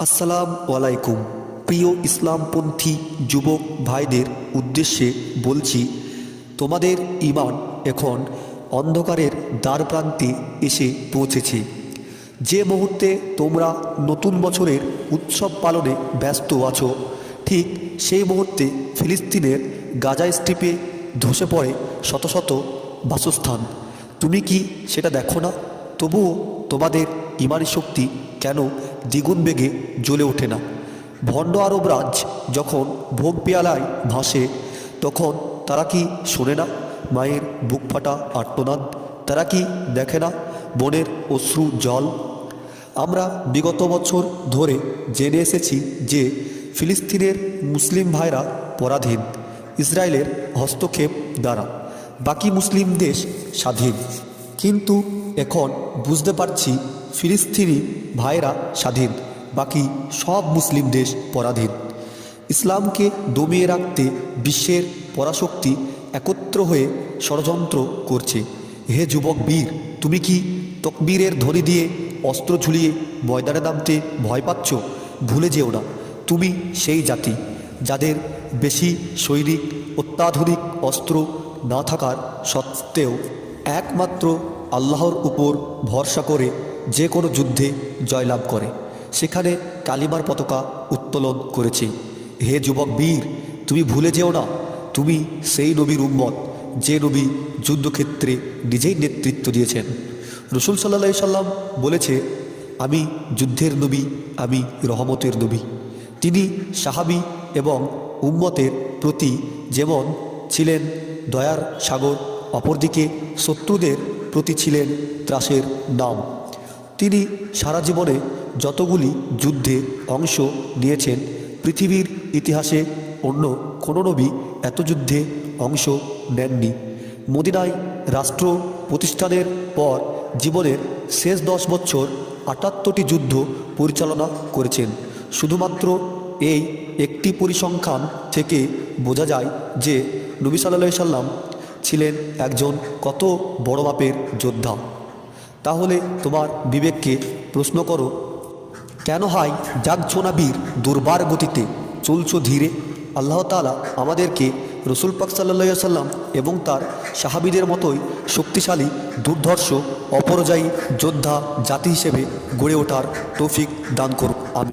আসসালামু আলাইকুম। প্রিয় ইসলামপন্থী যুবক ভাইদের উদ্দেশ্যে বলছি, তোমাদের ঈমান এখন অন্ধকারের দ্বারপ্রান্তে এসে পৌঁছেছে। যে মুহূর্তে তোমরা নতুন বছরের উৎসব পালনে ব্যস্ত আছো, ঠিক সেই মুহূর্তে ফিলিস্তিনের গাজা স্ট্রিপে ধসে পড়ে শত শত বাসস্থান। তুমি কি সেটা দেখো না? তবুও তোমাদের ঈমানি শক্তি কেন দ্বিগুণ বেগে জ্বলে ওঠে না? ভণ্ড আরব রাজ যখন ভোগ পেয়ালায় ভাসে, তখন তারা কি শোনে না মায়ের বুক ফাটা আর্তনাদ? তারা কি দেখে না বোনের অশ্রু জল? আমরা বিগত বছর ধরে জেনে এসেছি যে ফিলিস্তিনের মুসলিম ভাইরা পরাধীন ইসরায়েলের হস্তক্ষেপ দ্বারা, বাকি মুসলিম দেশ স্বাধীন। কিন্তু এখন বুঝতে পারছি ফিলিস্তিনি ভাইরা স্বাধীন, বাকি সব মুসলিম দেশ পরাধীন। ইসলামকে দমিয়ে রাখতে বিশ্বের পরাশক্তি একত্র হয়ে ষড়যন্ত্র করছে। হে যুবক বীর, তুমি কি তকবীরের ধ্বনি দিয়ে অস্ত্র ঝুলিয়ে ময়দানে নামতে ভয় পাচ্ছ? ভুলে যেও না, তুমি সেই জাতি যাদের বেশি সৈনিক, অত্যাধুনিক অস্ত্র না থাকার সত্ত্বেও একমাত্র আল্লাহর উপর ভরসা করে যে কোনো যুদ্ধে জয়লাভ করে, সেখানে কালিমার পতাকা উত্তোলন করেছে। হে যুবক বীর, তুমি ভুলে যেও না, তুমি সেই নবীর উম্মত যে নবী যুদ্ধক্ষেত্রে নিজেই নেতৃত্ব দিয়েছেন। রসুল সাল্লাল্লাহু সাল্লাম বলেছে, আমি যুদ্ধের নবী, আমি রহমতের নবী। তিনি সাহাবী এবং উম্মতের প্রতি যেমন ছিলেন দয়ার সাগর, অপরদিকে শত্রুদের প্রতি ছিলেন ত্রাসের নাম। তিনি সারা জীবনে যতগুলি যুদ্ধে অংশ নিয়েছেন, পৃথিবীর ইতিহাসে অন্য কোনো নবী এত যুদ্ধে অংশ নেননি। মদিনায় রাষ্ট্র প্রতিষ্ঠানের পর জীবনের শেষ 10 বছর 78টি যুদ্ধ পরিচালনা করেছেন। শুধুমাত্র এই একটি পরিসংখ্যান থেকে বোঝা যায় যে নবী সাল্লাল্লাহু সাল্লাম ছিলেন একজন কত বড় মাপের যোদ্ধা। তাহলে তোমার বিবেককে প্রশ্ন করো, কেন হয় জাগছো না বীর, দুর্বার গতিতে চলছো ধীরে? আল্লাহ তাআলা আমাদেরকে রসুল পাক সাল্লাল্লাহু সাল্লাম এবং তার সাহাবীদের মতোই শক্তিশালী, দুর্ধর্ষ, অপরাজয়ী যোদ্ধা জাতি হিসেবে গড়ে ওঠার তৌফিক দান করুন। আমি